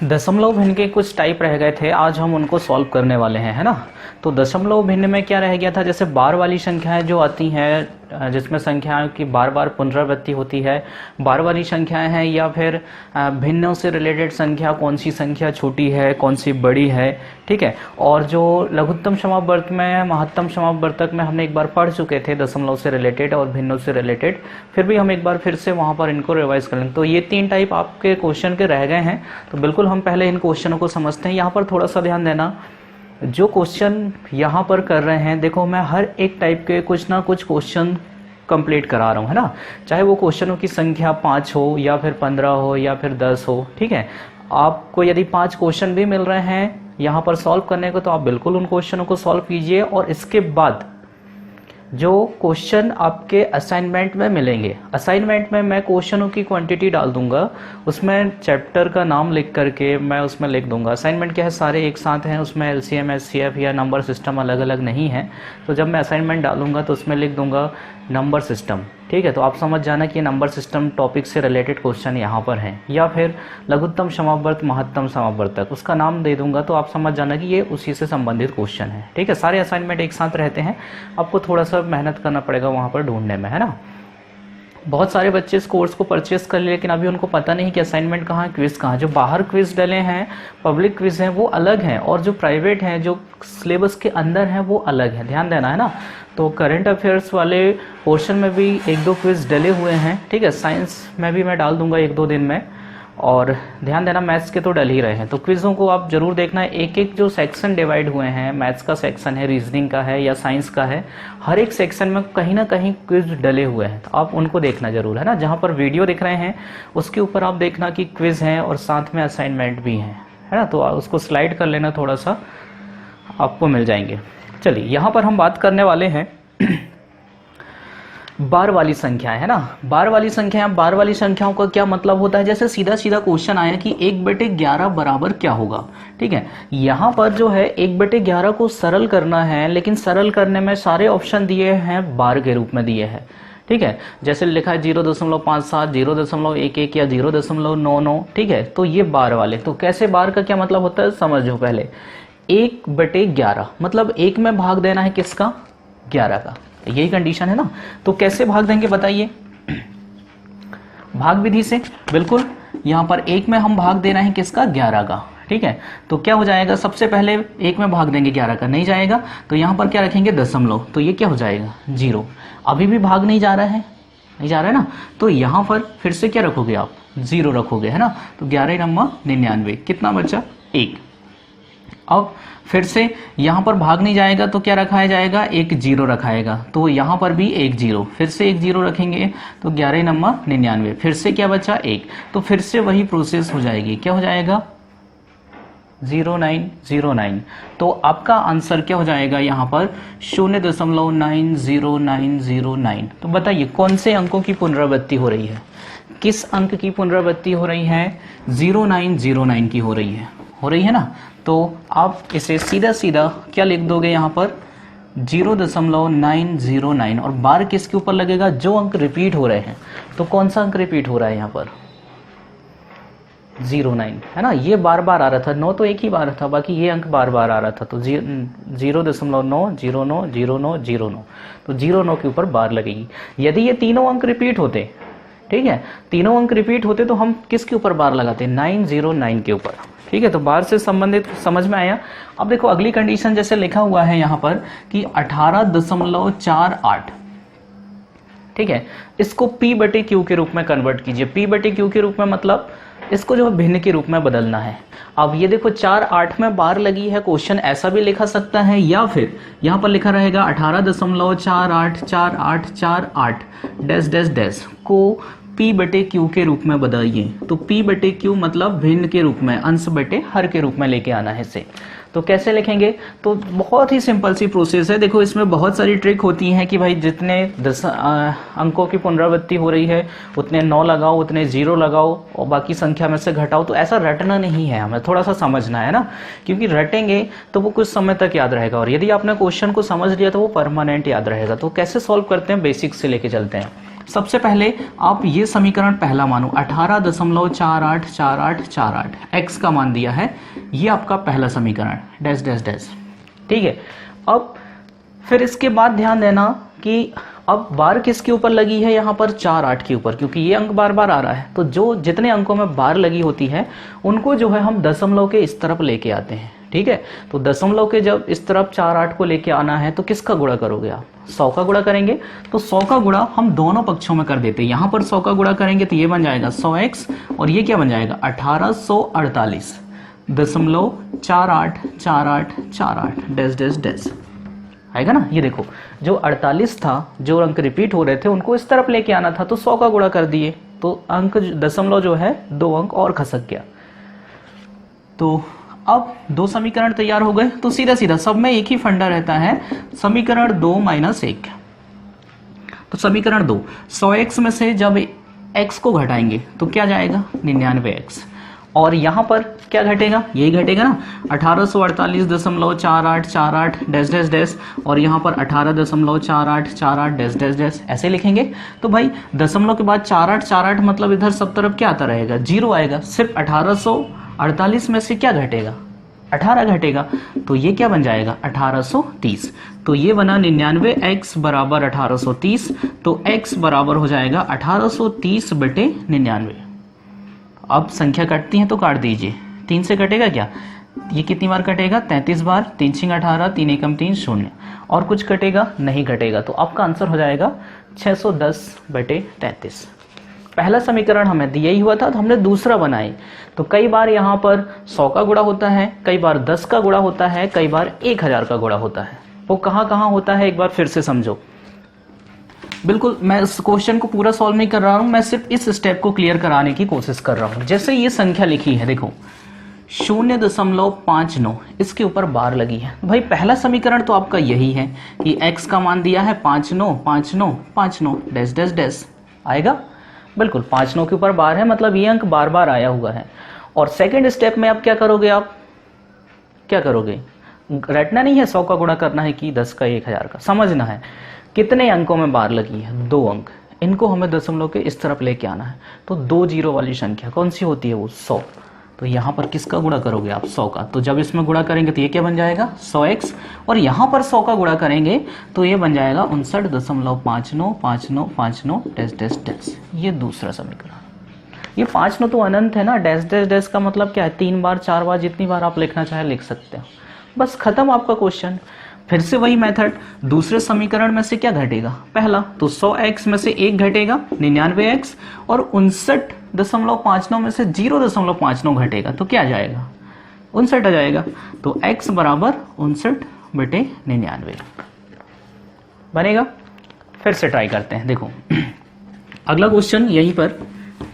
दशमलव भिन्न के कुछ टाइप रह गए थे, आज हम उनको सॉल्व करने वाले हैं, है ना। तो दशमलव भिन्न में क्या रह गया था, जैसे बार वाली संख्याएं जो आती हैं जिसमें संख्याओं की बार बार पुनरावृत्ति होती है, बार वाली संख्याएं हैं, या फिर भिन्नों से रिलेटेड संख्या, कौन सी संख्या छोटी है कौन सी बड़ी है, ठीक है। और जो लघुत्तम समापवर्तक में महत्तम समापवर्तक में हमने एक बार पढ़ चुके थे दशमलव से रिलेटेड और भिन्नों से रिलेटेड, फिर भी हम एक बार फिर से वहां पर इनको रिवाइज कर लेंगे। तो ये 3 टाइप आपके क्वेश्चन के रह गए हैं, तो बिल्कुल हम पहले इन क्वेश्चनों को समझते हैं। यहाँ पर थोड़ा सा ध्यान देना, जो क्वेश्चन यहाँ पर कर रहे हैं, देखो मैं हर एक टाइप के कुछ ना कुछ क्वेश्चन कंप्लीट करा रहा हूँ, है ना। चाहे वो क्वेश्चनों की संख्या 5 हो या फिर 15 हो या फिर 10 हो, ठीक है। आपको यदि 5 क्वेश्चन भी मिल रहे हैं यहाँ पर सॉल्व करने को, तो आप बिल्कुल उन क्वेश्चनों को सॉल्व कीजिए। और इसके बाद जो क्वेश्चन आपके असाइनमेंट में मिलेंगे, असाइनमेंट में मैं क्वेश्चनों की क्वांटिटी डाल दूंगा, उसमें चैप्टर का नाम लिख करके मैं उसमें लिख दूंगा। असाइनमेंट क्या है, सारे एक साथ हैं, उसमें एलसीएम एचसीएफ या नंबर सिस्टम अलग अलग नहीं है। तो जब मैं असाइनमेंट डालूंगा तो उसमें लिख दूंगा नंबर सिस्टम, ठीक है। तो आप समझ जाना कि नंबर सिस्टम टॉपिक से रिलेटेड क्वेश्चन यहाँ पर हैं। या फिर लघुत्तम समापवर्तक महत्तम समापवर्तक, उसका नाम दे दूंगा, तो आप समझ जाना कि ये उसी से संबंधित क्वेश्चन है, ठीक है। सारे असाइनमेंट एक साथ रहते हैं, आपको थोड़ा सा मेहनत करना पड़ेगा वहाँ पर ढूंढने में, है ना। बहुत सारे बच्चे इस कोर्स को परचेस कर लिए, लेकिन अभी उनको पता नहीं कि असाइनमेंट कहाँ है, क्विज कहाँ है। जो बाहर क्विज डले हैं, पब्लिक क्विज हैं, वो अलग हैं, और जो प्राइवेट हैं, जो सिलेबस के अंदर हैं, वो अलग है, ध्यान देना, है ना। तो करंट अफेयर्स वाले पोर्शन में भी 1-2 क्विज डले हुए हैं, ठीक है। साइंस में भी मैं डाल दूंगा 1-2 दिन में, और ध्यान देना मैथ्स के तो डल ही रहे हैं। तो क्विज़ों को आप जरूर देखना है, एक एक जो सेक्शन डिवाइड हुए हैं, मैथ्स का सेक्शन है, रीजनिंग का है या साइंस का है, हर एक सेक्शन में कहीं ना कहीं क्विज डले हुए हैं, तो आप उनको देखना जरूर, है ना। जहां पर वीडियो दिख रहे हैं उसके ऊपर आप देखना कि क्विज हैं और साथ में असाइनमेंट भी हैं, है ना। तो उसको स्लाइड कर लेना, थोड़ा सा आपको मिल जाएंगे। चलिए यहाँ पर हम बात करने वाले हैं बार वाली संख्याएं, है ना। बार वाली संख्याएं, बार वाली संख्याओं का क्या मतलब होता है, जैसे सीधा सीधा क्वेश्चन आया कि 1/11 बराबर क्या होगा, ठीक है। यहाँ पर जो है 1/11 को सरल करना है, लेकिन सरल करने में सारे ऑप्शन दिए हैं बार के रूप में दिए हैं, ठीक है। जैसे लिखा है 0.57, 0.11 या 0.99, ठीक है। तो ये बार वाले, तो कैसे बार का क्या मतलब होता है समझो पहले। 1/11 मतलब 1 में भाग देना है किसका, 11 का, यही कंडीशन है ना। तो कैसे भाग देंगे बताइए, भाग विधि से, बिल्कुल। यहां पर 1 में हम भाग देना है किसका, 11 का, ठीक है। तो क्या हो जाएगा, सबसे पहले 1 में भाग देंगे 11 का, नहीं जाएगा, तो यहां पर क्या रखेंगे, दशमलव, तो ये क्या हो जाएगा, 0। अभी भी भाग नहीं जा रहा है, नहीं जा रहा है ना, तो यहां पर फिर से क्या रखोगे आप, 0 रखोगे, है ना। तो 11×99 कितना बचा, 1। अब फिर से यहां पर भाग नहीं जाएगा, तो क्या रखाया जाएगा, एक 0 रखाएगा, तो यहां पर भी एक 0, फिर से एक 0 रखेंगे, तो 11×99, फिर से क्या बचा, 1। तो फिर से वही प्रोसेस हो जाएगी, क्या हो जाएगा, 0909। तो आपका आंसर क्या हो जाएगा यहाँ पर, 0.90909। तो बताइए कौन से अंकों की पुनरावृत्ति हो रही है, किस अंक की पुनरावृत्ति हो रही है, 0909 की हो रही है ना। तो आप इसे सीधा सीधा क्या लिख दोगे यहाँ पर, 0.909, और बार किसके ऊपर लगेगा, जो अंक रिपीट हो रहे हैं। तो कौन सा अंक रिपीट हो रहा है यहाँ पर, 09, है ना। ये बार बार आ रहा था, 9 तो एक ही बार था, बाकी ये अंक बार बार आ रहा था। तो 0.9090909, तो 09 के ऊपर बार लगेगी। यदि ये तीनों अंक रिपीट होते, ठीक है, तीनों अंक रिपीट होते, तो हम किसके ऊपर बार लगाते, 909 के ऊपर, ठीक है। तो बार से संबंधित समझ में आया। अब देखो अगली कंडीशन, जैसे लिखा हुआ है यहाँ पर कि 18.48, ठीक है। इसको P/Q के रूप में कन्वर्ट कीजिए। P/Q के रूप में मतलब इसको जो है भिन्न के रूप में बदलना है। अब ये देखो 4/8 में बार लगी है, क्वेश्चन ऐसा भी लिखा सकता है, या फिर यहाँ पर लिखा रहेगा 18.484848 डैश डैश डैश को P/Q के रूप में बदलिए। तो P/Q मतलब भिन्न के रूप में, अंश बटे हर के रूप में लेके आना है इसे। तो कैसे लिखेंगे, तो बहुत ही सिंपल सी प्रोसेस है। देखो इसमें बहुत सारी ट्रिक होती हैं कि भाई जितने अंकों की पुनरावृत्ति हो रही है उतने 9 लगाओ, उतने 0 लगाओ, और बाकी संख्या में से घटाओ। तो ऐसा रटना नहीं है, हमें थोड़ा सा समझना है ना, क्योंकि रटेंगे तो वो कुछ समय तक याद रहेगा, और यदि आपने क्वेश्चन को समझ लिया तो वो परमानेंट याद रहेगा। तो कैसे सॉल्व करते हैं, बेसिक से लेके चलते हैं। सबसे पहले आप ये समीकरण पहला मानो 18.484848 x का मान दिया है, ये आपका पहला समीकरण डैश डैश डैश। ठीक है, अब फिर इसके बाद ध्यान देना कि अब बार किसके ऊपर लगी है, यहाँ पर 4 8 के ऊपर, क्योंकि ये अंक बार बार आ रहा है। तो जो जितने अंकों में बार लगी होती है उनको जो है हम दशमलव के इस तरफ लेके आते हैं। ठीक है, तो दशमलव के जब इस तरफ 4 8 को लेके आना है तो किसका गुणा करोगे आप, 100 का गुणा करेंगे। तो 100 का गुणा हम दोनों पक्षों में कर देते हैं। यहाँ पर 100 का गुणा करेंगे तो ये बन जाएगा 100x और ये क्या बन जाएगा 1848.4848 डैश डैश डैश आएगा ना। ये देखो जो 48 था, जो अंक रिपीट हो रहे थे उनको इस तरफ लेके आना था, तो 100 का गुणा कर दिए तो अंक दशमलव जो है 2 अंक और खसक गया। तो अब 2 समीकरण तैयार हो गए। तो सीधा सीधा सब में एक ही फंडा रहता है, समीकरण 2 - 1। तो समीकरण 2 100x में से जब x को घटाएंगे तो क्या जाएगा 99x, और यहां पर क्या घटेगा, यही घटेगा ना 1848.4848 डैश डैश डैश, और यहां पर 18.4848 डैश डैश डैश ऐसे लिखेंगे। तो भाई दशमलव के बाद 4848 मतलब इधर सब तरफ क्या आता रहेगा, 0 आएगा। सिर्फ 1848 में से क्या घटेगा, 18 घटेगा, तो ये क्या बन जाएगा 1830। तो ये बना 99x बराबर 1830। तो x बराबर हो जाएगा 1830/99। अब संख्या कटती है तो काट दीजिए, 3 से कटेगा क्या, ये कितनी बार कटेगा 33 बार, 3 × 18, 3 × 3 0, और कुछ कटेगा नहीं कटेगा। तो आपका आंसर हो जाएगा 610/33। पहला समीकरण हमें दिया ही हुआ था तो हमने दूसरा बनाए। तो कई बार यहाँ पर 100 का गुणा होता है, कई बार 10 का गुणा होता है, कई बार 1000 का गुणा होता है। वो कहाँ कहाँ होता है एक बार फिर से समझो। बिल्कुल मैं इस क्वेश्चन को पूरा सॉल्व नहीं कर रहा हूं, मैं सिर्फ इस स्टेप को क्लियर कराने की कोशिश कर रहा हूं। जैसे ये संख्या लिखी है देखो 0.59, इसके ऊपर बार लगी है। भाई पहला समीकरण तो आपका यही है कि x का मान दिया है 595959 डैश डैश डैश आएगा। बिल्कुल 59 के ऊपर बार है, मतलब ये अंक बार बार आया हुआ है। और सेकेंड स्टेप में आप क्या करोगे, आप क्या करोगे, रटना नहीं है 100 का गुणा करना है कि 10 का 1000 का, समझना है कितने अंकों में बार लगी है, 2 अंक, इनको हमें दशमलव के इस तरफ लेके आना है। तो 2 जीरो वाली संख्या कौन सी होती है, वो 100। तो यहाँ पर किसका गुणा करोगे आप, 100 का। तो जब इसमें गुणा करेंगे तो ये क्या बन जाएगा 100x, और यहाँ पर 100 का गुणा करेंगे तो ये बन जाएगा 59.595959 डैश डैश डैश। ये दूसरा समीकरण। ये 5 तो अनंत है ना, डैश डैश डैश का मतलब क्या है, 3 बार 4 बार जितनी बार आप लिखना चाहे लिख सकते हो। बस खत्म आपका क्वेश्चन। फिर से वही मेथड, दूसरे समीकरण में से क्या घटेगा, पहला तो 100x में से 1 घटेगा 99x, और 59.59 में से 0.59 घटेगा तो क्या आ जाएगा 59 आ जाएगा। तो x बराबर 59/99 बनेगा। फिर से ट्राई करते हैं, देखो अगला क्वेश्चन यहीं पर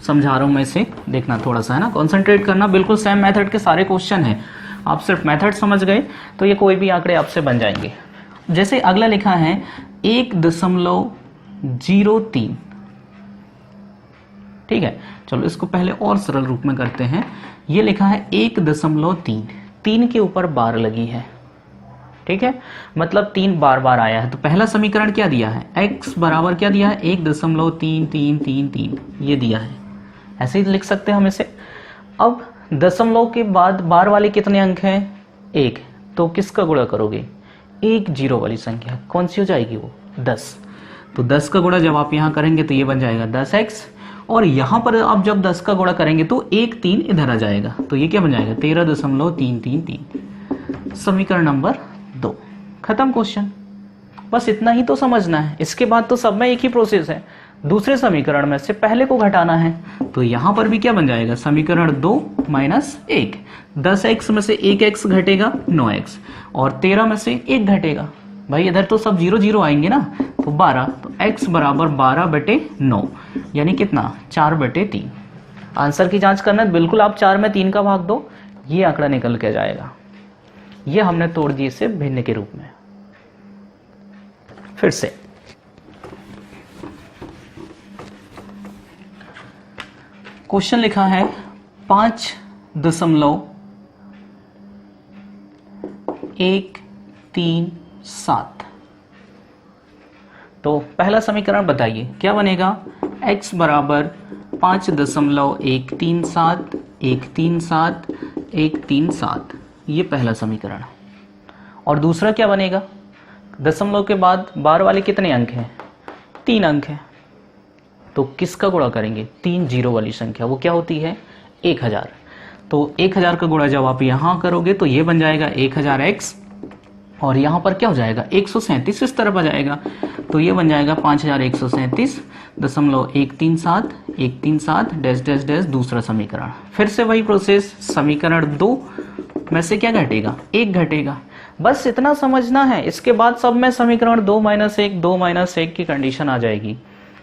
समझा रहा हूं मैं, इसे देखना थोड़ा सा है ना, कॉन्सेंट्रेट करना। बिल्कुल सेम मेथड के सारे क्वेश्चन हैं, आप सिर्फ मेथड समझ गए तो ये कोई भी आंकड़े आपसे बन जाएंगे। जैसे अगला लिखा है 1.03, ठीक है, चलो इसको पहले और सरल रूप में करते हैं। ये लिखा है 1.3, 3 के ऊपर बार लगी है, ठीक है, मतलब 3 बार बार आया है। तो पहला समीकरण क्या दिया है, x बराबर क्या दिया है 1.3333, ये दिया है, ऐसे ही लिख सकते हैं हम इसे। अब दशमलव के बाद बार वाले कितने अंक हैं, 1, तो किसका गुणा करोगे, 1 जीरो वाली संख्या कौन सी हो जाएगी, वो 10। तो 10 का गुणा जब आप यहाँ करेंगे तो ये बन जाएगा 10x, और यहाँ पर आप जब 10 का गुणा करेंगे तो 1 3 इधर आ जाएगा, तो ये क्या बन जाएगा 13.333। समीकरण नंबर 2 खत्म क्वेश्चन। बस इतना ही तो समझना है, इसके बाद तो सब में एक ही प्रोसेस है। दूसरे समीकरण में से पहले को घटाना है, तो यहां पर भी क्या बन जाएगा समीकरण 2 - 1, 10x में से 1x घटेगा 9x, और 13 में से 1 घटेगा। भाई इधर तो सब 0 0 आएंगे ना, तो 12, तो x बराबर 12/9, यानी कितना 4/3। आंसर की जांच करना है, बिल्कुल आप 4 में 3 का भाग दो, ये आंकड़ा निकल के जाएगा। ये हमने तोड़ दिए इसे भिन्न के रूप में। फिर से क्वेश्चन लिखा है 5.137। तो पहला समीकरण बताइए क्या बनेगा, x बराबर 5.137 137 137, ये पहला समीकरण। और दूसरा क्या बनेगा, दशमलव के बाद बार वाले कितने अंक हैं, 3 अंक हैं, तो किसका गुणा करेंगे, 3 जीरो वाली संख्या, वो क्या होती है 1000। तो 1000 का गुणा जब आप यहाँ करोगे तो ये बन जाएगा 1000x, और यहाँ पर क्या हो जाएगा 137 इस तरफ आ जाएगा, तो ये बन जाएगा 5137.137 137 डैश डैश डैश दूसरा समीकरण। फिर से वही प्रोसेस, समीकरण 2 में से क्या घटेगा, 1 घटेगा, बस इतना समझना है। इसके बाद सब में समीकरण 2 - 1 2 - 1 की कंडीशन आ जाएगी,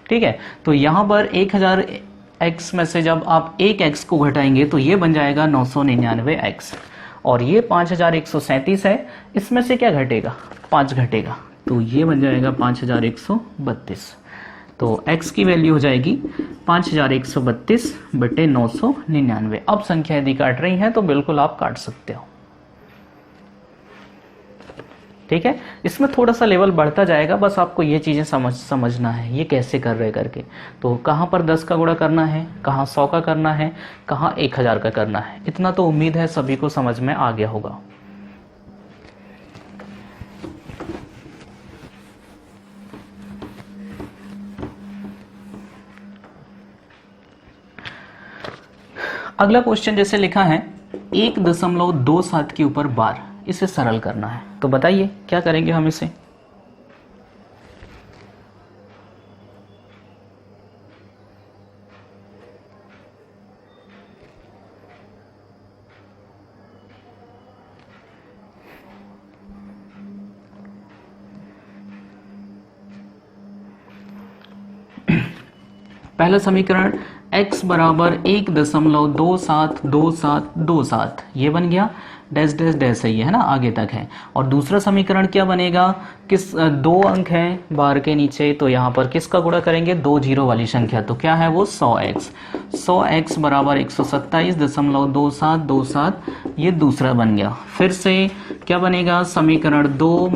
ठीक है। तो यहाँ पर 1000x में से जब आप 1x को घटाएंगे तो ये बन जाएगा 999x, और ये 5137 है, इसमें से क्या घटेगा, 5 घटेगा, तो ये बन जाएगा 5132। तो x की वैल्यू हो जाएगी 5132/999। अब संख्या यदि काट रही है तो बिल्कुल आप काट सकते हो, ठीक है। इसमें थोड़ा सा लेवल बढ़ता जाएगा, बस आपको ये चीजें समझना है ये कैसे कर रहे करके। तो कहाँ पर 10 का गुणा करना है, कहाँ 100 का करना है, कहाँ 1000 का करना है, इतना तो उम्मीद है सभी को समझ में आ गया होगा। अगला क्वेश्चन जैसे लिखा है 1.27 के ऊपर बार, इसे सरल करना है, तो बताइए क्या करेंगे हम इसे। पहला समीकरण x बराबर 1.272727, ये बन गया, डैश डैश डैश है ये, है ना, आगे तक है। और दूसरा समीकरण क्या बनेगा, किस 2 अंक हैं बार के नीचे, तो यहाँ पर किसका गुणा करेंगे, 2 जीरो वाली संख्या, तो क्या है वो 100x बराबर 127.2727, ये दूसरा बन गया। फिर से क्या बनेगा, समीकरण 2 -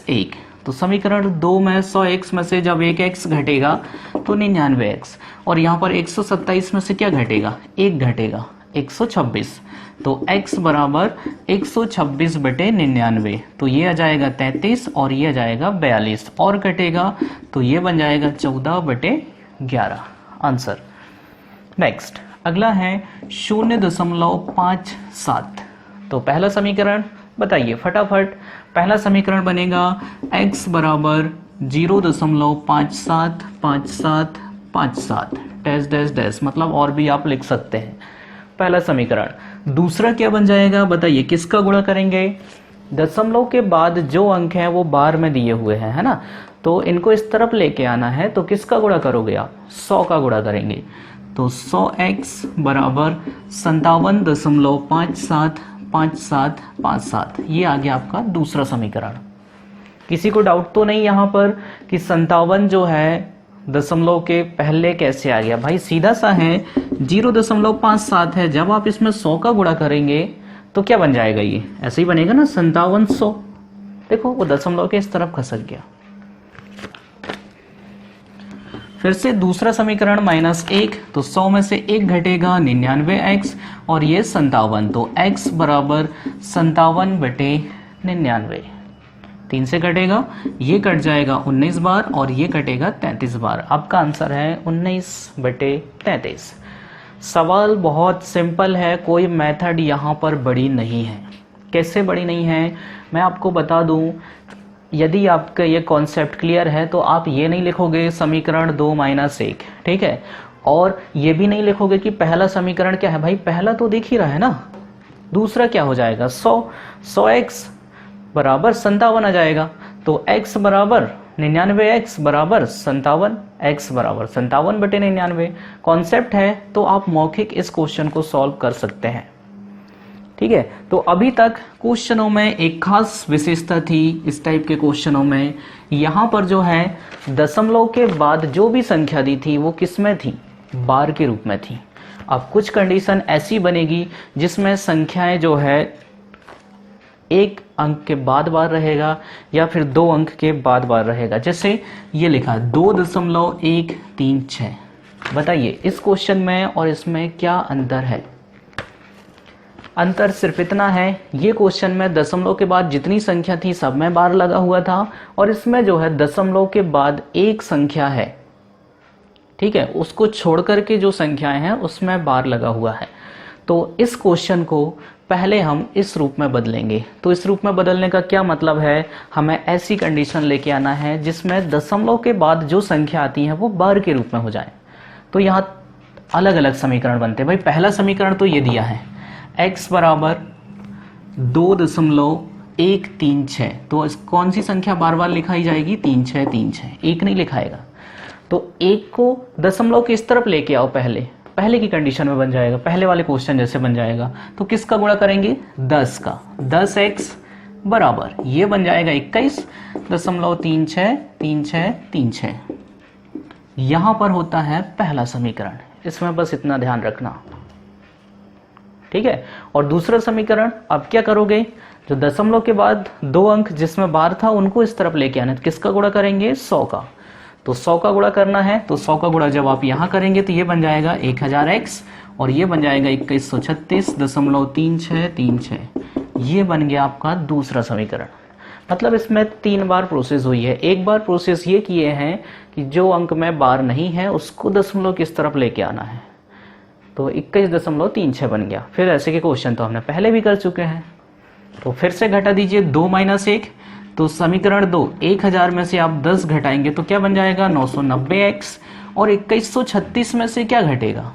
1, तो समीकरण 2 में 100x में से जब 1x घटेगा तो 99x, और यहाँ पर 127 में से क्या घटेगा, 1 घटेगा, 126, तो x बराबर 126/99, तो ये आ जाएगा 33 और ये आ जाएगा 42, और घटेगा तो ये बन जाएगा 14/11 आंसर। नेक्स्ट अगला है 0.57, तो पहला समीकरण बताइए फटाफट। पहला समीकरण बनेगा x बराबर 0.575757 डैश डैश डैश, मतलब और भी आप लिख सकते हैं, पहला समीकरण। दूसरा क्या बन जाएगा बताइए, किसका गुणा करेंगे, दशमलव के बाद जो अंक हैं वो बार में दिए हुए हैं, है ना, तो इनको इस तरफ लेके आना है, तो किसका गुणा करोगे आप, 100 का गुणा करेंगे, तो 100x बराबर 57.575757, ये आ गया आपका दूसरा समीकरण। किसी को डाउट तो नहीं यहाँ पर कि 57 जो है दशमलव के पहले कैसे आ गया, भाई सीधा सा है, 0.57 है, जब आप इसमें 100 का गुणा करेंगे तो क्या बन जाएगा, ये ऐसे ही बनेगा ना 5700, देखो वो दशमलव के इस तरफ खसक गया। फिर से दूसरा समीकरण -1, तो 100 में से 1 घटेगा 99x, और ये 57, तो x बराबर 57/99, 3 से कटेगा, ये कट जाएगा 19 बार और ये कटेगा 33 बार। आपका आंसर है 19/33। सवाल बहुत सिंपल है, कोई मेथड यहाँ पर बड़ी नहीं है। कैसे बड़ी नहीं है मैं आपको बता दूं, यदि आपका ये कॉन्सेप्ट क्लियर है तो आप ये नहीं लिखोगे समीकरण 2 - 1, ठीक है, और ये भी नहीं लिखोगे कि पहला समीकरण क्या है, भाई पहला तो दिख ही रहा है ना, दूसरा क्या हो जाएगा 100x बराबर 57 आ जाएगा, तो x बराबर 99x बराबर 57, x बराबर 57/99 कॉन्सेप्ट है, तो आप मौखिक इस क्वेश्चन को सॉल्व कर सकते हैं, ठीक है। तो अभी तक क्वेश्चनों में एक खास विशेषता थी इस टाइप के क्वेश्चनों में, यहाँ पर जो है दशमलव के बाद जो भी संख्या दी थी वो किस में थी, बार के रूप में थी। अब कुछ कंडीशन ऐसी बनेगी जिसमें संख्याएं जो है एक अंक के बाद बार रहेगा या फिर 2 अंक के बाद बार रहेगा। जैसे ये लिखा 2.136। बताइए इस क्वेश्चन में और इसमें क्या अंतर है? अंतर सिर्फ इतना है, ये क्वेश्चन में दशमलव के बाद जितनी संख्या थी सब में बार लगा हुआ था और इसमें जो है दशमलव के बाद एक संख्या है, ठीक है, उसको छोड़ करके जो संख्याएं हैं उसमें बार लगा हुआ है। तो इस क्वेश्चन को पहले हम इस रूप में बदलेंगे। तो इस रूप में बदलने का क्या मतलब है, हमें ऐसी कंडीशन लेके आना है जिसमें दशमलव के बाद जो संख्या आती है वो बार के रूप में हो जाए। तो यहाँ अलग अलग समीकरण बनते हैं। भाई पहला समीकरण तो ये दिया है x बराबर 2.136। तो कौन सी संख्या बार बार लिखाई जाएगी? 3636, एक नहीं लिखाएगा। तो एक को दशमलव के इस तरफ लेके आओ, पहले की कंडीशन में बन जाएगा, पहले वाले क्वेश्चन जैसे बन जाएगा। तो किसका गुणा करेंगे? 10 का। 10x बराबर ये बन जाएगा 21.363636। यहां पर होता है पहला समीकरण, इसमें बस इतना ध्यान रखना, ठीक है। और दूसरा समीकरण अब क्या करोगे, जो दशमलव के बाद 2 अंक जिसमें बार था उनको इस तरफ लेके आना। तो किसका गुणा करेंगे? 100 का। तो 100 का गुणा करना है, तो 100 का गुणा जब आप यहां करेंगे तो ये बन जाएगा 1000x और ये बन जाएगा 2136.3636। ये बन गया आपका दूसरा समीकरण। मतलब इसमें 3 बार प्रोसेस हुई है। एक बार प्रोसेस ये किए हैं कि जो अंक में बार नहीं है उसको दशमलव किस तरफ लेके आना है, तो 21.36 बन गया। फिर ऐसे के क्वेश्चन तो हमने पहले भी कर चुके हैं। तो फिर से घटा दीजिए 2 - 1, तो समीकरण 2 1000 में से आप 10 घटाएंगे तो क्या बन जाएगा? 990x। और 2136 में से क्या घटेगा?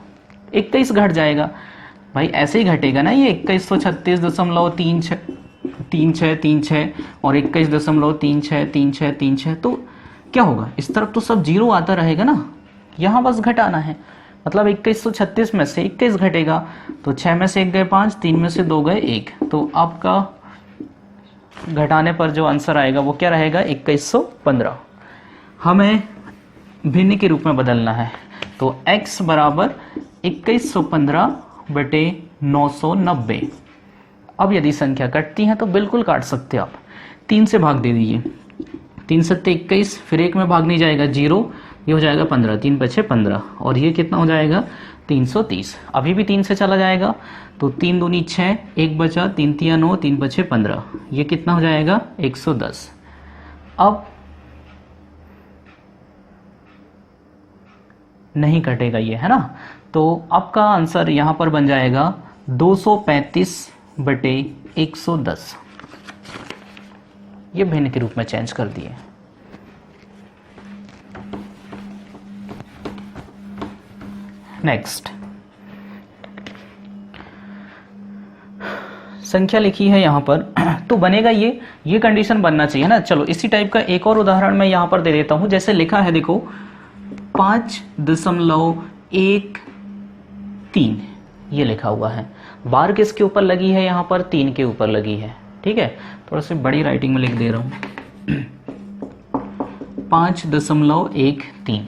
21 घट जाएगा। भाई ऐसे ही घटेगा ना, ये 2136.3636 और 21.363636। तो क्या होगा? इस तरफ तो सब जीरो आता रहेगा ना, यहां बस घटाना है। मतलब 2136 में से 21 घटेगा, तो 6 में से 1 गए 5, 3 में से 2 गए 1। तो आपका घटाने पर जो आंसर आएगा वो क्या रहेगा? 2115। हमें भिन्न के रूप में बदलना है, तो x बराबर 2115/990। अब यदि संख्या कटती है तो बिल्कुल काट सकते हैं आप। 3 से भाग दे दीजिए, 3 सत्ते 21, फिर 1 में भाग नहीं जाएगा 0, ये हो जाएगा 15, 3 पछे 15 और ये कितना हो जाएगा? 330। अभी भी 3 से चला जाएगा, तो 3 दूनी 6, 1 बचा, 3 तिया 9, 3 पछे 15, ये कितना हो जाएगा? 110। अब नहीं कटेगा ये, है ना। तो आपका आंसर यहां पर बन जाएगा 235/110। ये भिन्न के रूप में चेंज कर दिए। नेक्स्ट संख्या लिखी है यहां पर, तो बनेगा ये कंडीशन बनना चाहिए ना। चलो इसी टाइप का एक और उदाहरण मैं यहां पर दे देता हूं। जैसे लिखा है देखो 5.13 ये लिखा हुआ है। बार किसके ऊपर लगी है? यहां पर 3 के ऊपर लगी है, ठीक है। थोड़ा सी बड़ी राइटिंग में लिख दे रहा हूं 5.13।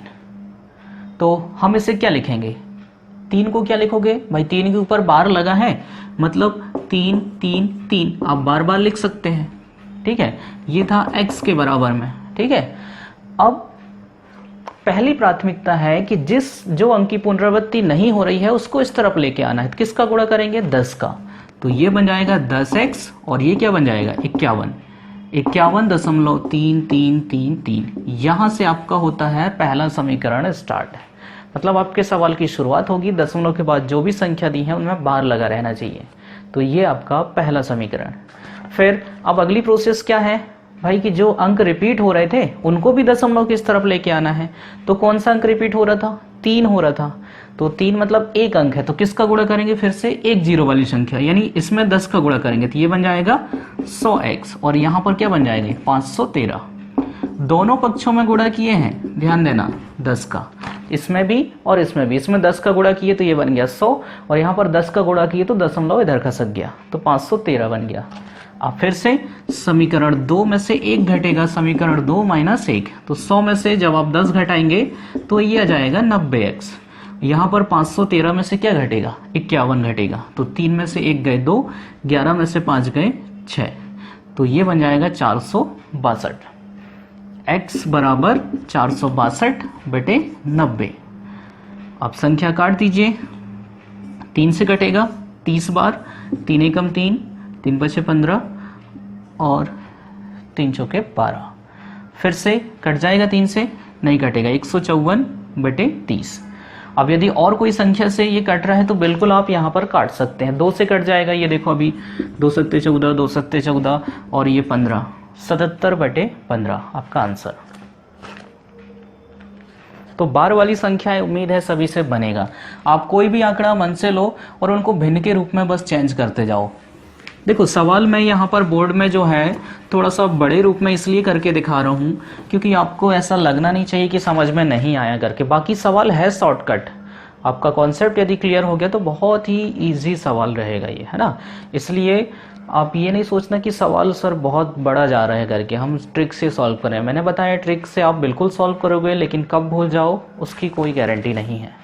तो हम इसे क्या लिखेंगे? 3 को क्या लिखोगे? भाई 3 के ऊपर बार लगा है, मतलब 3 3 3 आप बार बार लिख सकते हैं, ठीक है। ये था x के बराबर में, ठीक है। अब पहली प्राथमिकता है कि जो अंक की पुनरावृत्ति नहीं हो रही है उसको इस तरफ लेके आना है। तो किसका गुणा करेंगे? 10 का। तो ये बन जाएगा 10x और ये क्या बन जाएगा? 51.3333। यहां से आपका होता है पहला समीकरण स्टार्ट है। मतलब आपके सवाल की शुरुआत होगी, दशमलव के बाद जो भी संख्या दी है उनमें बार लगा रहना चाहिए। तो ये आपका पहला समीकरण। फिर अब अगली प्रोसेस क्या है भाई, कि जो अंक रिपीट हो रहे थे उनको भी दशमलव की इस तरफ लेके आना है। तो कौन सा अंक रिपीट हो रहा था? 3 हो रहा था। तो 3 मतलब एक अंक है, तो किसका गुणा करेंगे? फिर से एक जीरो वाली संख्या, यानी इसमें 10 का गुणा करेंगे तो ये बन जाएगा 100x और यहां पर क्या बन जाएगा? 513। दोनों पक्षों में गुणा किए हैं, ध्यान देना 10 का, इसमें भी और इसमें भी। इसमें 10 का गुणा किए तो ये बन गया 100 और यहाँ पर 10 का गुणा किए तो दशमलव इधर खसक गया, तो 513 बन गया। अब फिर से समीकरण 2 में से 1 घटेगा, समीकरण 2 - 1, तो 100 में से जब आप 10 घटाएंगे तो ये आ जाएगा 90x। यहाँ पर 513 में से क्या घटेगा? 51 घटेगा। तो 3 में से 1 गए 2, 11 में से 5 गए 6। तो ये बन जाएगा 462। x बराबर 462/90। अब संख्या काट दीजिए, 3 से कटेगा 30 बार, 3 एकम 3, 3 बचे 15 और 3 चौके 12। फिर से कट जाएगा, 3 से नहीं कटेगा, 154/30। अब यदि और कोई संख्या से ये कट रहा है तो बिल्कुल आप यहाँ पर काट सकते हैं। 2 से कट जाएगा, ये देखो अभी 2 सत्ते 14, 2 सत्ते 14 और ये 15, 77/15 आपका आंसर। तो बार वाली संख्या है, उम्मीद है सभी से बनेगा। आप कोई भी आंकड़ा मन से लो और उनको भिन्न के रूप में बस चेंज करते जाओ। देखो सवाल मैं यहाँ पर बोर्ड में जो है थोड़ा सा बड़े रूप में इसलिए करके दिखा रहा हूँ क्योंकि आपको ऐसा लगना नहीं चाहिए कि समझ में नहीं आया करके। बाकी सवाल है शॉर्टकट, आपका कॉन्सेप्ट यदि क्लियर हो गया तो बहुत ही इजी सवाल रहेगा ये, है ना। इसलिए आप ये नहीं सोचना कि सवाल सर बहुत बड़ा जा रहा है करके, हम ट्रिक से सॉल्व करें। मैंने बताया ट्रिक से आप बिल्कुल सॉल्व करोगे, लेकिन कब भूल जाओ उसकी कोई गारंटी नहीं है।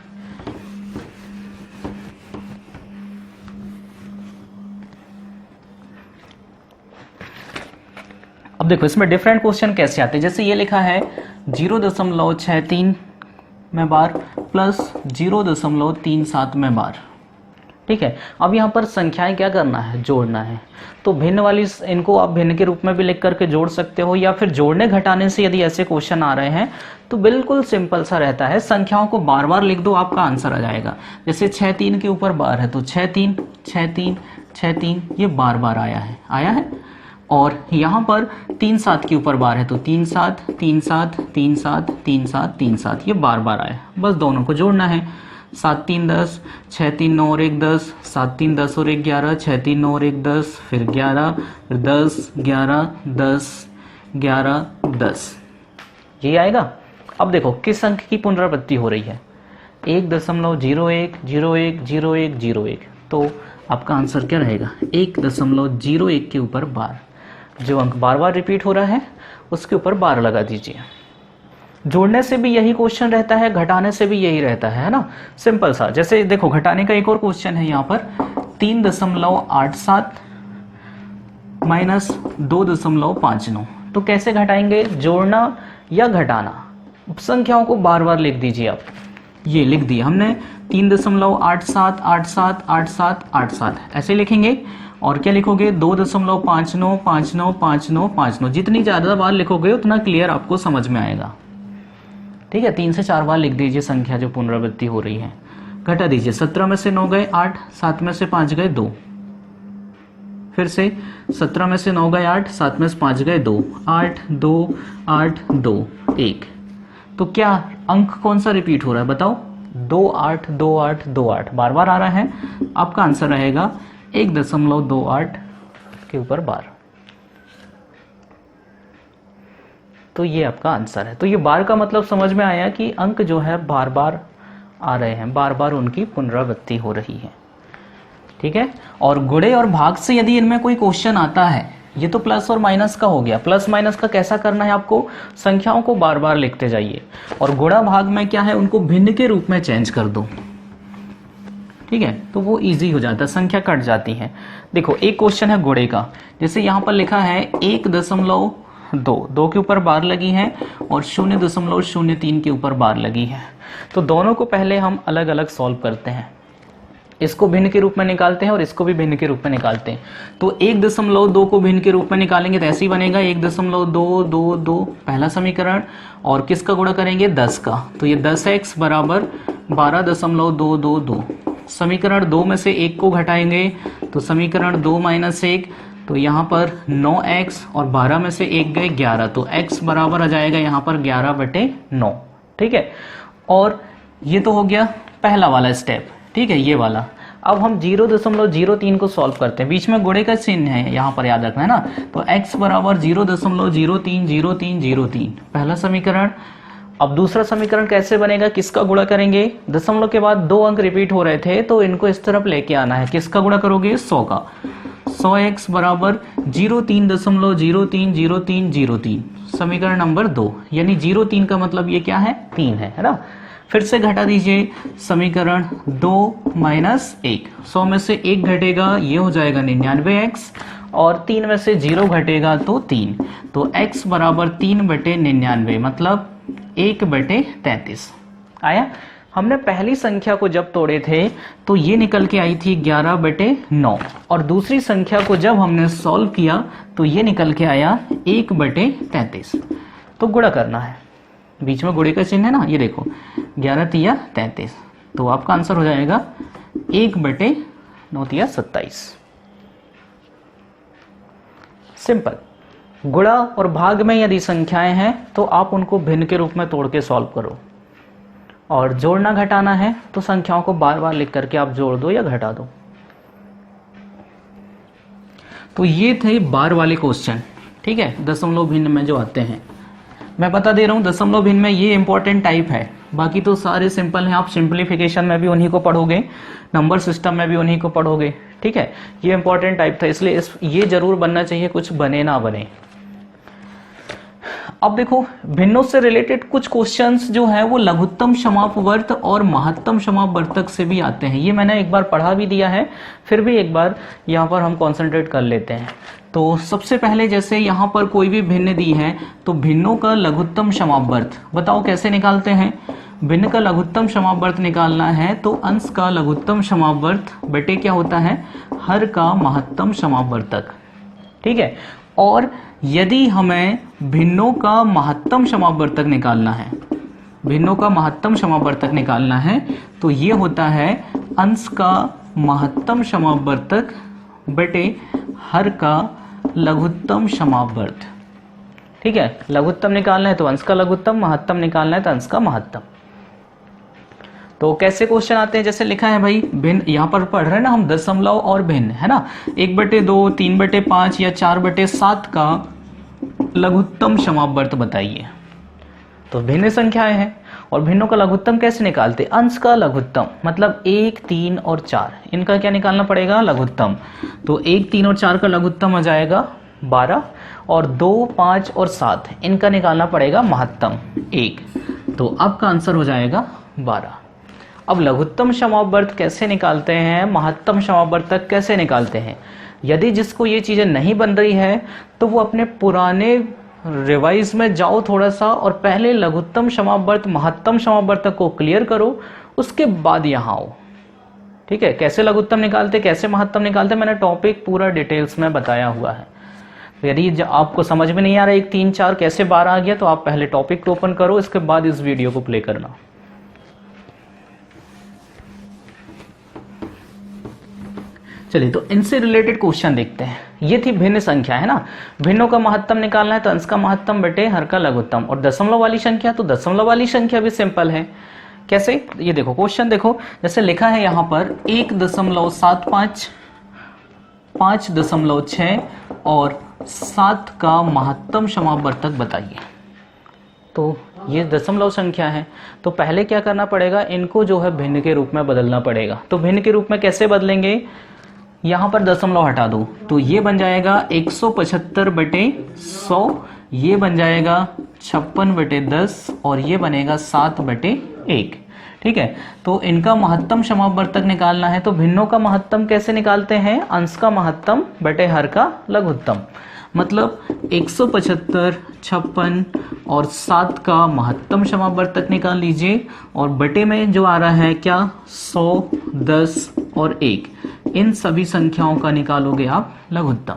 अब देखो इसमें डिफरेंट क्वेश्चन कैसे आते हैं। जैसे ये लिखा है 0.63 में बार प्लस 0.37 में बार, ठीक है। अब यहाँ पर संख्याएं क्या करना है, जोड़ना है। तो भिन्न वाली इनको आप भिन्न के रूप में भी लिख करके जोड़ सकते हो, या फिर जोड़ने घटाने से यदि ऐसे क्वेश्चन आ रहे हैं तो बिल्कुल सिंपल सा रहता है, संख्याओं को बार बार लिख दो, आपका आंसर आ जाएगा। जैसे 6-3 के ऊपर बार है तो 6-3 6-3 6-3 ये बार बार आया है। और यहाँ पर 3-7 के ऊपर बार है तो 3-7 3-7 3-7 3-7 3-7 ये बार बार आया। बस दोनों को जोड़ना है। 7-3 10, 6-3 9 और 1 10, 7-3 10 और 1 11, 6-3 9 और 1 10, फिर 11, फिर 10 11 10 11 10, ये आएगा। अब देखो किस अंक की पुनरावृत्ति हो रही है, 1.01 01 01 01, तो आपका आंसर क्या रहेगा, 1.01 के ऊपर बार। जो अंक बार बार रिपीट हो रहा है उसके ऊपर बार लगा दीजिए। जोड़ने से भी यही क्वेश्चन रहता है, घटाने से भी यही रहता है ना, सिंपल सा। जैसे देखो घटाने का एक और क्वेश्चन है यहाँ पर, 3.87 माइनस 2.59, तो कैसे घटाएंगे, जोड़ना या घटाना। संख्याओं को बार बार लिख दीजिए आप, ये लिख दिया हमने 3.87 87 87 87 ऐसे लिखेंगे। और क्या लिखोगे, 2.59 59 59 59, जितनी ज्यादा बार लिखोगे उतना क्लियर आपको समझ में आएगा, ठीक है। 3 से 4 बार लिख दीजिए संख्या जो पुनरावृत्ति हो रही है। घटा दीजिए, 17 में से 9 गए 8, 7 में से 5 गए 2, फिर से 17 में से 9 गए 8, 7 में से 5 गए 2, 8 2 8 2 1। तो क्या अंक कौन सा रिपीट हो रहा है बताओ, 2 8 2 8 2 8 बार बार आ रहा है। आपका आंसर रहेगा 1.28 के ऊपर बार। तो ये आपका आंसर है। तो ये बार का मतलब समझ में आया कि अंक जो है बार बार आ रहे हैं, बार बार उनकी पुनरावृत्ति हो रही है, ठीक है। और गुणे और भाग से यदि इनमें कोई क्वेश्चन आता है, ये तो प्लस और माइनस का हो गया। प्लस माइनस का कैसा करना है आपको, संख्याओं को बार बार लिखते जाइए। और गुणा भाग में क्या है, उनको भिन्न के रूप में चेंज कर दो, ठीक है। तो वो इजी हो जाता है, संख्या कट जाती है। देखो एक क्वेश्चन है गुणे का, जैसे यहाँ पर लिखा है 1.2, 2 के ऊपर बार लगी है और 0.03 के ऊपर बार लगी है। तो दोनों को पहले हम अलग अलग सॉल्व करते हैं, इसको भिन्न के रूप में निकालते हैं और इसको भी भिन्न के रूप में निकालते हैं। तो 1.2 को भिन्न के रूप में निकालेंगे तो ऐसे ही बनेगा 1.222 पहला समीकरण, और किसका गुणा करेंगे 10 का, तो ये 10x बराबर 12.222। समीकरण 2 में से 1 को घटाएंगे तो समीकरण 2 - 1, तो यहाँ पर 9x और 12 में से 1 गए 11, तो x बराबर आ जाएगा यहाँ पर 11/9, ठीक है। और ये तो हो गया पहला वाला स्टेप, ठीक है, ये वाला। अब हम 0.03 को सॉल्व करते हैं, बीच में गुणे का चिन्ह है यहाँ पर याद रखना है ना। तो x बराबर 0.03 पहला समीकरण। अब दूसरा समीकरण कैसे बनेगा, किसका गुणा करेंगे, दशमलव के बाद 2 अंक रिपीट हो रहे थे तो इनको इस तरफ लेके आना है। किसका गुणा करोगे, 100 का। 100x बराबर 03.030303, समीकरण नंबर 2, यानी 03 का मतलब ये क्या है, 3 है ना। फिर से घटा दीजिए, समीकरण 2 माइनस 1, 100 में से 1 घटेगा, ये हो जाएगा 99x, और 3 में से 0 घटेगा तो 3, तो x बराबर 3/99, मतलब 1/33 आया। हमने पहली संख्या को जब तोड़े थे तो ये निकल के आई थी 11/9, और दूसरी संख्या को जब हमने सॉल्व किया तो ये निकल के आया 1/33। तो गुणा करना है, बीच में गुणे का चिन्ह है ना, ये देखो 11 तिया 33, तो आपका आंसर हो जाएगा 1/9 तिया 27। सिंपल। गुणा और भाग में यदि संख्याएं हैं तो आप उनको भिन्न के रूप में तोड़ के सॉल्व करो, और जोड़ना घटाना है तो संख्याओं को बार बार लिख करके आप जोड़ दो या घटा दो। तो ये थे बार वाले क्वेश्चन, ठीक है, दशमलव भिन्न में जो आते हैं। मैं बता दे रहा हूं दशमलव भिन्न में ये इंपॉर्टेंट टाइप है, बाकी तो सारे सिंपल हैं। आप सिंप्लीफिकेशन में भी उन्हीं को पढ़ोगे, नंबर सिस्टम में भी उन्हीं को पढ़ोगे, ठीक है। ये इंपॉर्टेंट टाइप था, इसलिए ये जरूर बनना चाहिए, कुछ बने ना बने। अब देखो भिन्नों से रिलेटेड कुछ क्वेश्चंस जो है वो लघुत्तम समापवर्त और महत्तम समापवर्तक से भी आते हैं। ये मैंने एक बार पढ़ा भी दिया है, फिर भी एक बार यहाँ पर हम कंसंट्रेट कर लेते हैं। तो सबसे पहले जैसे यहाँ पर कोई भी भिन्न दी है तो भिन्नों का लघुत्तम समापवर्त बताओ कैसे निकालते हैं। भिन्न का लघुत्तम समापवर्त निकालना है तो अंश का लघुत्तम समापवर्त बटे क्या होता है, हर का महत्तम समापवर्तक, ठीक है। और यदि हमें भिन्नों का महत्तम समापवर्तक निकालना है, भिन्नों का महत्तम समापवर्तक निकालना है तो ये होता है अंश का महत्तम समापवर्तक बटे हर का लघुत्तम समापवर्त, ठीक है। लघुत्तम निकालना है तो अंश का लघुत्तम, महत्तम निकालना है तो अंश का महत्तम। तो कैसे क्वेश्चन आते हैं, जैसे लिखा है भाई भिन्न, यहाँ पर पढ़ रहे हैं ना हम दशमलव और भिन्न, है ना। 1/2, 3/5 या 4/7 का लघुत्तम समापवर्त बताइए। तो भिन्न संख्याएं हैं और भिन्नों का लघुत्तम कैसे निकालते, अंश का लघुत्तम, मतलब 1, 3 और 4, इनका क्या निकालना पड़ेगा, लघुत्तम। तो 1, 3 और 4 का लघुत्तम आ जाएगा 12, और 2, 5 और 7 इनका निकालना पड़ेगा महत्तम 1, तो आपका आंसर हो जाएगा 12। अब लघुत्तम समापवर्त कैसे निकालते हैं, महत्तम समापवर्तक कैसे निकालते हैं। यदि जिसको ये चीजें नहीं बन रही है तो वो अपने पुराने रिवाइज में जाओ थोड़ा सा, और पहले लघुत्तम समापवर्त महत्तम समापवर्तक को क्लियर करो, उसके बाद यहाँ आओ, ठीक है। कैसे लघुत्तम निकालते, कैसे महत्तम निकालते, मैंने टॉपिक पूरा डिटेल्स में बताया हुआ है। यदि आपको समझ में नहीं आ रहा 1, 3, 4 कैसे 12 आ गया, तो आप पहले टॉपिक को ओपन करो, इसके बाद इस वीडियो को प्ले करना। चलिए तो इनसे रिलेटेड क्वेश्चन देखते हैं। ये थी भिन्न संख्या, है ना। भिन्नों का महत्तम निकालना है तो अंश का महत्तम बटे हर का लघुत्तम, और दशमलव वाली संख्या, तो दशमलव वाली संख्या भी सिंपल है। कैसे, ये देखो क्वेश्चन देखो, जैसे लिखा है यहाँ पर 1.75, 5.6 और 7 का महत्तम समापवर्तक बताइए। तो ये दशमलव संख्या है, तो पहले क्या करना पड़ेगा, इनको जो है भिन्न के रूप में बदलना पड़ेगा। तो भिन्न के रूप में कैसे बदलेंगे, यहां पर दशमलव हटा दो तो ये बन जाएगा 175/100, ये बन जाएगा 56/10 और ये बनेगा 7/1, ठीक है। तो इनका महत्तम समापवर्तक निकालना है तो भिन्नों का महत्तम कैसे निकालते हैं, अंश का महत्तम बटे हर का लघुत्तम, मतलब 175, 56 और 7 का महत्तम समापवर्तक निकाल लीजिए, और बटे में जो आ रहा है क्या, 100, 10 और 1, इन सभी संख्याओं का निकालोगे आप लघुत्तम।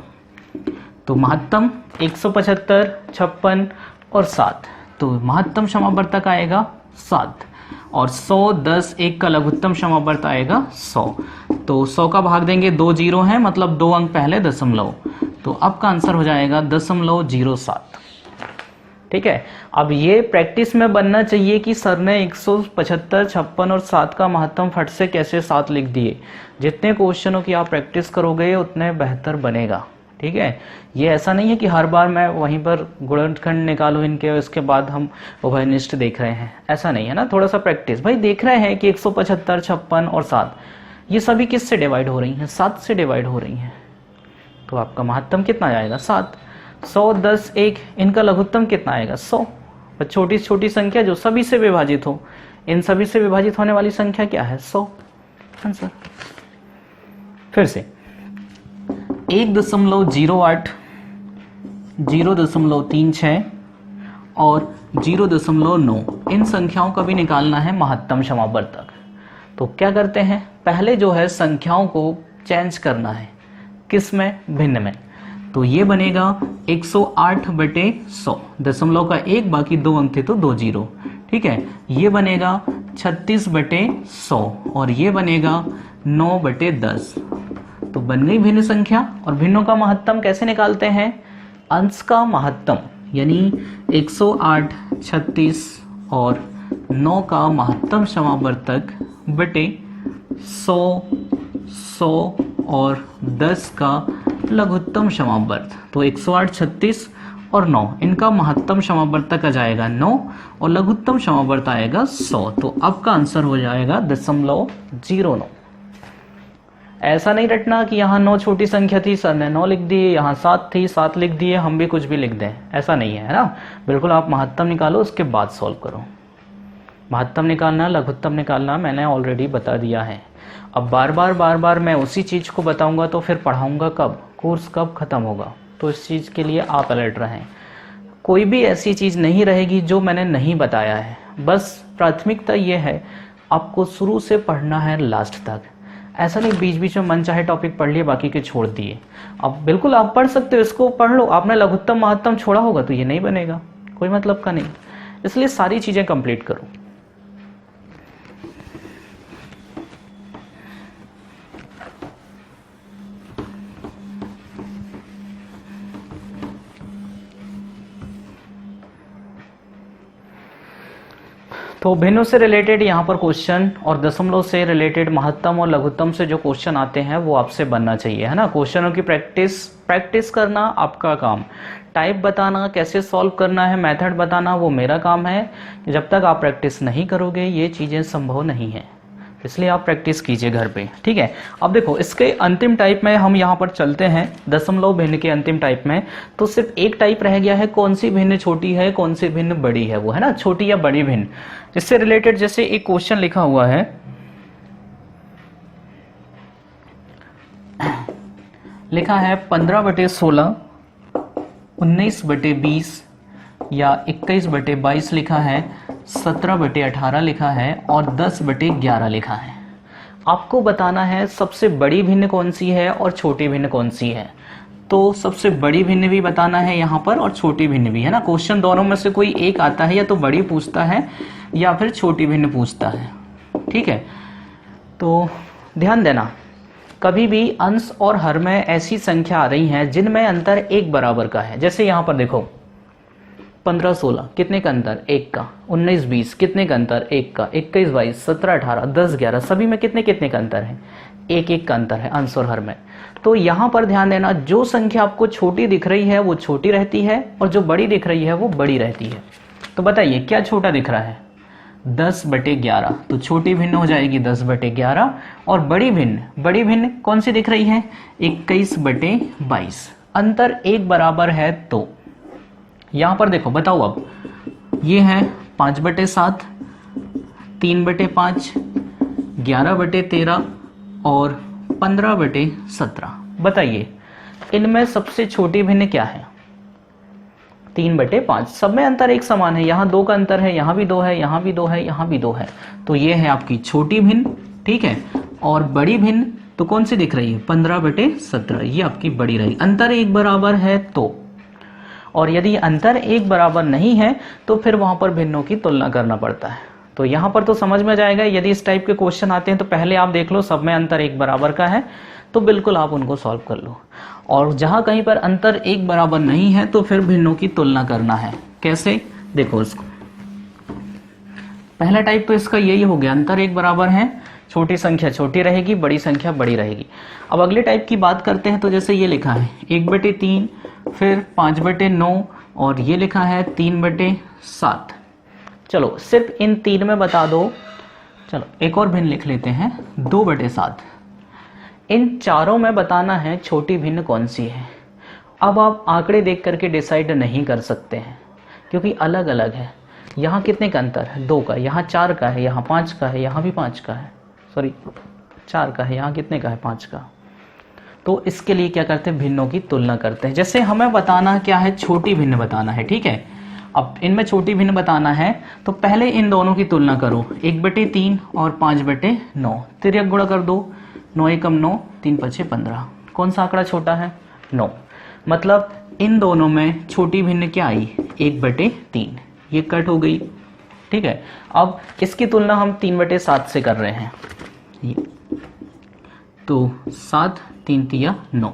तो महत्तम 175, 56 और 7, तो महत्तम समापवर्तक आएगा 7, और 100, 10, 1 का लघुत्तम समापवर्तक आएगा 100। तो 100 का भाग देंगे, 2 जीरो हैं, मतलब 2 अंक पहले दशमलव, तो आपका आंसर हो जाएगा 0.07, ठीक है। अब ये प्रैक्टिस में बनना चाहिए कि सर ने 175, 56 और 7 का महत्तम फट से कैसे 7 लिख दिए। जितने क्वेश्चनों की आप प्रैक्टिस करोगे उतने बेहतर बनेगा, ठीक है। ये ऐसा नहीं है कि हर बार मैं वहीं पर गुणनखंड निकालूं इनके, इसके बाद हम उभयनिष्ठ देख रहे हैं, ऐसा नहीं है ना। थोड़ा सा प्रैक्टिस, भाई देख रहे हैं कि 175, 56 और 7 ये सभी किससे डिवाइड हो रही हैं, 7 से डिवाइड हो रही हैं, तो आपका महत्तम कितना आएगा 7। 100, 10, 1 इनका लघुत्तम कितना आएगा 100। छोटी छोटी संख्या जो सभी से विभाजित हो, इन सभी से विभाजित होने वाली संख्या क्या है? 100। आंसर। फिर से 1.08, 0.36 और 0.9 इन संख्याओं का भी निकालना है महत्तम समावर्तक। तो क्या करते हैं, पहले जो है संख्याओं को चेंज करना है, किस में? भिन्न में। तो ये बनेगा 108/100, दशमलव का 1 बाकी 2 अंक थे तो 2 जीरो, ठीक है। ये बनेगा 36/100 और ये बनेगा 9/10। तो बन गई भिन्न संख्या। और भिन्नों का महत्तम कैसे निकालते हैं? अंश का महत्तम, यानी 108, 36 और 9 का महत्तम समावर्तक बटे 100, 100 और 10 का लघुत्तम समावर्त। तो 108, 36 और 9 इनका महत्तम समावर्तक आ जाएगा 9 और लघुत्तम समावर्त आएगा 100। तो अब का आंसर हो जाएगा 0.09। ऐसा नहीं रटना कि यहाँ 9 छोटी संख्या थी, सर ने 9 लिख दिए, यहाँ 7 थी 7 लिख दिए, हम भी कुछ भी लिख दें, ऐसा नहीं है ना। बिल्कुल आप महत्तम निकालो, उसके बाद सॉल्व करो। महत्तम निकालना, लघुत्तम निकालना मैंने ऑलरेडी बता दिया है। अब बार बार मैं उसी चीज़ को बताऊंगा तो फिर पढ़ाऊंगा कब, कोर्स कब खत्म होगा। तो इस चीज़ के लिए आप अलर्ट रहें। कोई भी ऐसी चीज़ नहीं रहेगी जो मैंने नहीं बताया है। बस प्राथमिकता ये है, आपको शुरू से पढ़ना है लास्ट तक। ऐसा नहीं बीच बीच में मन चाहे टॉपिक पढ़ लिए बाकी के छोड़ दिए। अब बिल्कुल आप पढ़ सकते हो, इसको पढ़ लो। आपने लघुत्तम महत्तम छोड़ा होगा तो ये नहीं बनेगा, कोई मतलब का नहीं। इसलिए सारी चीज़ें कंप्लीट करो। तो भिन्नों से रिलेटेड यहाँ पर क्वेश्चन और दशमलव से रिलेटेड महत्तम और लघुत्तम से जो क्वेश्चन आते हैं वो आपसे बनना चाहिए, है ना। क्वेश्चनों की प्रैक्टिस करना आपका काम, टाइप बताना, कैसे सॉल्व करना है, मेथड बताना वो मेरा काम है। जब तक आप प्रैक्टिस नहीं करोगे ये चीज़ें संभव नहीं है, इसलिए आप प्रैक्टिस कीजिए घर पे, ठीक है। अब देखो इसके अंतिम टाइप में हम यहाँ पर चलते हैं, दशमलव भिन्न के अंतिम टाइप में। तो सिर्फ एक टाइप रह गया है, कौन सी भिन्न छोटी है, कौन सी भिन्न बड़ी है, वो है ना, छोटी या बड़ी भिन्न। इससे रिलेटेड जैसे एक क्वेश्चन लिखा हुआ है, लिखा है 15/16, 19/20 या 21/22 लिखा है, 17/18 लिखा है और 10/11 लिखा है। आपको बताना है सबसे बड़ी भिन्न कौन सी है और छोटी भिन्न कौन सी है। तो सबसे बड़ी भिन्न भी बताना है यहाँ पर और छोटी भिन्न भी, है ना। क्वेश्चन दोनों में से कोई एक आता है, या तो बड़ी पूछता है या फिर छोटी भिन्न पूछता है, ठीक है। तो ध्यान देना, कभी भी अंश और हर में ऐसी संख्या आ रही हैं जिनमें अंतर एक बराबर का है। जैसे यहाँ पर देखो 15-16 कितने का अंतर? 1 का। 19-20 कितने का अंतर? 1 का। 21-22, 17-18, 10-11 सभी में कितने कितने का अंतर है? 1-1 का अंतर है अंश और हर में। तो यहाँ पर ध्यान देना, जो संख्या आपको छोटी दिख रही है वो छोटी रहती है और जो बड़ी दिख रही है वो बड़ी रहती है। तो बताइए क्या छोटा दिख रहा है? 10/11। तो छोटी भिन्न हो जाएगी 10/11 और बड़ी भिन्न कौन सी दिख रही है? 21/22। अंतर एक बराबर है। तो यहां पर देखो, बताओ अब ये है 5/7, 3/5, 11/13 और 15/17। बताइए इनमें सबसे छोटी भिन्न क्या है? 3/5। सब में अंतर एक समान है, यहाँ 2 का अंतर है, यहाँ भी 2 है, यहाँ भी 2 है, यहाँ भी 2 है। तो ये है आपकी छोटी भिन्न, ठीक है। और बड़ी भिन्न तो कौन सी दिख रही है? 15/17, ये आपकी बड़ी रही। अंतर एक बराबर है तो, और यदि अंतर एक बराबर नहीं है तो फिर वहां पर भिन्नों की तुलना करना पड़ता है। तो यहां पर तो समझ में जाएगा, यदि इस टाइप के क्वेश्चन आते हैं तो पहले आप देख लो सब में अंतर एक बराबर का है तो बिल्कुल आप उनको सॉल्व कर लो। और जहां कहीं पर अंतर एक बराबर नहीं है तो फिर भिन्नों की तुलना करना है। कैसे? देखो इसको, पहला टाइप तो इसका यही हो गया, अंतर एक बराबर है, छोटी संख्या छोटी रहेगी, बड़ी संख्या बड़ी रहेगी। अब अगले टाइप की बात करते हैं। तो जैसे ये लिखा है 1/3, फिर 5/9 और ये लिखा है 3/7। चलो सिर्फ इन 3 में बता दो। चलो एक और भिन्न लिख लेते हैं, 2/7। इन चारों में बताना है छोटी भिन्न कौन सी है। अब आप आंकड़े देख करके डिसाइड नहीं कर सकते हैं क्योंकि अलग अलग है। यहाँ कितने का अंतर है? 2 का। यहाँ 4 का है, यहाँ 5 का है, यहाँ भी 5 का है, सॉरी 4 का है, यहाँ कितने का है? 5 का। तो इसके लिए क्या करते हैं? भिन्नों की तुलना करते हैं। जैसे हमें बताना क्या है? छोटी भिन्न बताना है, ठीक है। अब इनमें छोटी भिन्न बताना है तो पहले इन दोनों की तुलना करो, 1/3 और 5/9, तिर्यक गुणा कर दो, 9 एकम 9, 3 पछे 15। कौन सा आंकड़ा छोटा है? 9। मतलब इन दोनों में छोटी भिन्न क्या आई? 1/3। ये कट हो गई, ठीक है। अब इसकी तुलना हम 3/7 से कर रहे हैं, ये तो 7, 3 तिया 9।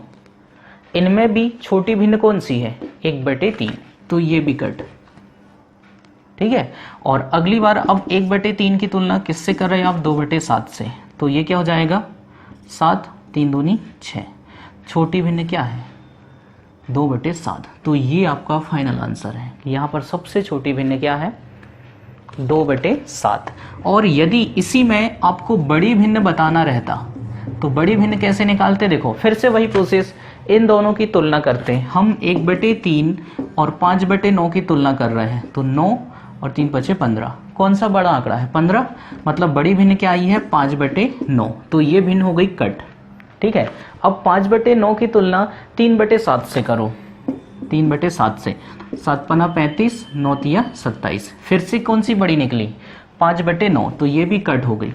इनमें भी छोटी भिन्न कौन सी है? 1/3, तो ये भी कट, ठीक है। और अगली बार अब 1/3 की तुलना किससे कर रहे हैं आप? 2/7 से। तो ये क्या हो जाएगा? 7, 3 दूनी 6। छोटी भिन्न क्या है? 2/7। तो ये आपका फाइनल आंसर है। यहाँ पर सबसे छोटी भिन्न क्या है? 2/7। और यदि इसी में आपको बड़ी भिन्न बताना रहता तो बड़ी भिन्न कैसे निकालते? देखो फिर से वही प्रोसेस, इन दोनों की तुलना करते हैं हम। 1/3 और 5/9 की तुलना कर रहे हैं, तो 9 और 3 पछे 15। कौन सा बड़ा आंकड़ा है? 15। मतलब बड़ी भिन्न क्या आई है? 5/9। तो ये भिन्न हो गई कट, ठीक है। अब 5/9 की तुलना 3/7 से करो, 3/7 से। 7 पना 35, 9 तिया 27। फिर से कौन सी बड़ी निकली? 5/9, तो ये भी कट हो गई।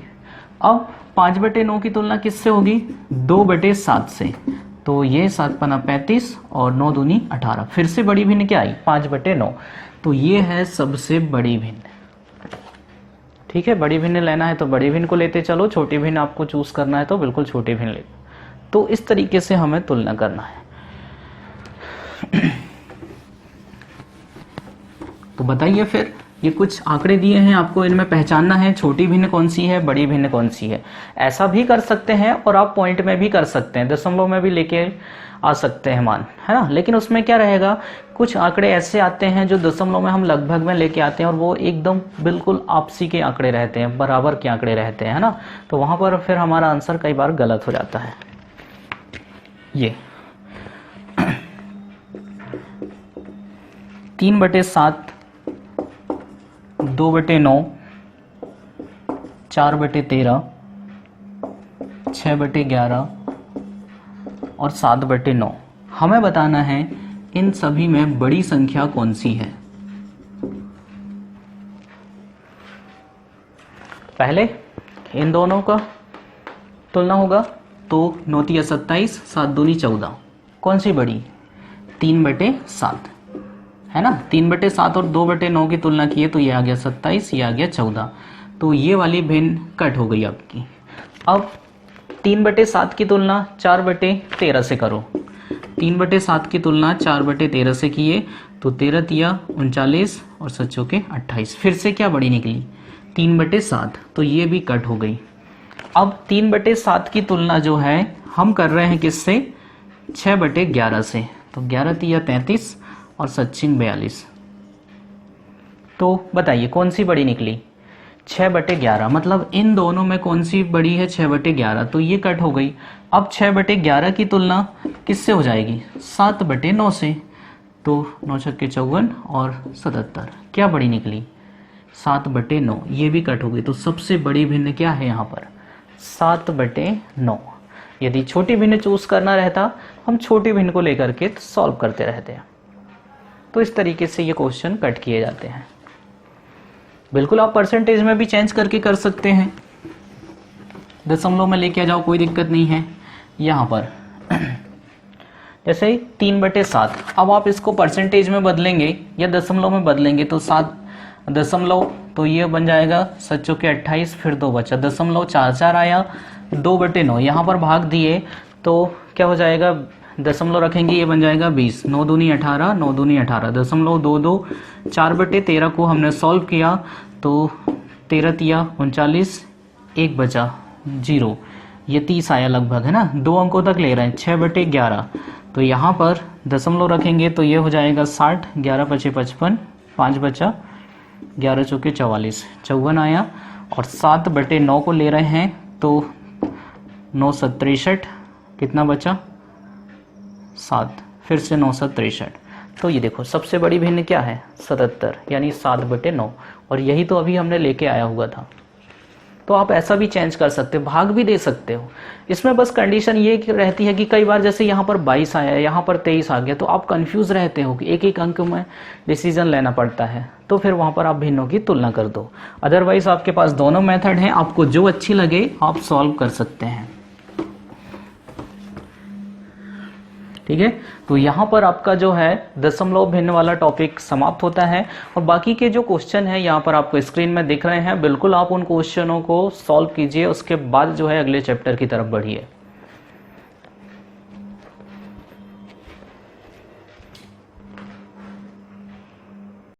अब 5/9 की तुलना किससे होगी? 2/7 से। तो ये 7 पना 35 और 9 दूनी 18। फिर से बड़ी भिन्न क्या आई? 5/9। तो ये है सबसे बड़ी भिन्न, ठीक है। बड़ी भिन्न लेना है तो बड़ी भिन्न को लेते चलो, छोटी भिन्न आपको चूज करना है तो बिल्कुल छोटी भिन्न ले। तो इस तरीके से हमें तुलना करना है। तो बताइए फिर, ये कुछ आंकड़े दिए हैं आपको, इनमें पहचानना है छोटी भिन्न कौन सी है, बड़ी भिन्न कौन सी है। ऐसा भी कर सकते हैं और आप पॉइंट में भी कर सकते हैं, दशमलव में भी लेके आ सकते हैं मान, है ना। लेकिन उसमें क्या रहेगा, कुछ आंकड़े ऐसे आते हैं जो दशमलव में हम लगभग में लेके आते हैं और वो एकदम बिल्कुल आपसी के आंकड़े रहते हैं, बराबर के आंकड़े रहते हैं, है ना। तो वहां पर फिर हमारा आंसर कई बार गलत हो जाता है। ये 3/7, 2/9, 4/13, 6/11 और 7/9। हमें बताना है इन सभी में बड़ी संख्या कौन सी है। पहले इन दोनों का तुलना होगा, तो 9 तिया 27, 7 दूनी 14। कौन सी बड़ी? 3/7, है ना। 3/7 और 2/9 की तुलना की है तो ये आ गया 27, ये आ गया 14। तो ये वाली भिन्न कट हो गई आपकी। अब 3/7 की तुलना 4/13 से करो। 3/7 की तुलना 4/13 से किए तो 13 तिया 39 और 7 चौके 28। फिर से क्या बड़ी निकली? 3/7। तो ये भी कट हो गई। अब 3/7 की तुलना जो है हम कर रहे हैं किससे? 6/11 से। तो 11 तिया 33 और 7 42। तो बताइए कौन सी बड़ी निकली? 6/11। मतलब इन दोनों में कौन सी बड़ी है? 6/11। तो ये कट हो गई। अब 6/11 की तुलना किससे हो जाएगी? 7/9 से। तो 9 छक्के 54 और 77। क्या बड़ी निकली? 7/9। ये भी कट हो गई। तो सबसे बड़ी भिन्न क्या है यहाँ पर? 7/9। यदि छोटी भिन्न चूज करना रहता हम छोटी भिन्न को लेकर के सॉल्व करते रहते हैं। तो इस तरीके से ये क्वेश्चन कट किए जाते हैं। बिल्कुल आप परसेंटेज में भी चेंज करके कर सकते हैं, दशमलव में लेके आ जाओ, कोई दिक्कत नहीं है। यहाँ पर जैसे 3/7, अब आप इसको परसेंटेज में बदलेंगे या दशमलव में बदलेंगे तो 7 दशमलव, तो ये बन जाएगा 7 चौके 28, फिर 2 बचा, दशमलव 4 आया, 2/9। यहाँ पर भाग दिए तो क्या हो जाएगा? दशमलव रखेंगे, ये बन जाएगा 20, 9 दूनी 18, 9 दूनी 18, दशमलव 2, 4/13 को हमने सॉल्व किया तो 13 तिया 39, 1 बचा 0, ये 30 आया लगभग, है ना। 2 अंकों तक ले रहे हैं। 6/11, तो यहाँ पर दशमलव रखेंगे तो ये हो जाएगा 60, 11 पचे 55, 5 बचा, 11 चौके 44, 54 आया। और 7/9 को ले रहे हैं तो 9 7 63, कितना बचा? 7, फिर से 9 7 63। तो ये देखो सबसे बड़ी भिन्न क्या है 77 यानी 7/9, और यही तो अभी हमने लेके आया हुआ था। तो आप ऐसा भी चेंज कर सकते हो, भाग भी दे सकते हो। इसमें बस कंडीशन ये रहती है कि कई बार जैसे यहाँ पर 22 आया, यहाँ पर 23 आ गया, तो आप कंफ्यूज रहते हो कि एक एक अंक में डिसीजन लेना पड़ता है, तो फिर वहाँ पर आप भिन्नों की तुलना कर दो। अदरवाइज आपके पास दोनों मेथड हैं, आपको जो अच्छी लगे आप सॉल्व कर सकते हैं। ठीक है, तो यहाँ पर आपका जो है दशमलव भिन्न वाला टॉपिक समाप्त होता है, और बाकी के जो क्वेश्चन है यहाँ पर आपको स्क्रीन में दिख रहे हैं, बिल्कुल आप उन क्वेश्चनों को सॉल्व कीजिए, उसके बाद जो है अगले चैप्टर की तरफ बढ़िए।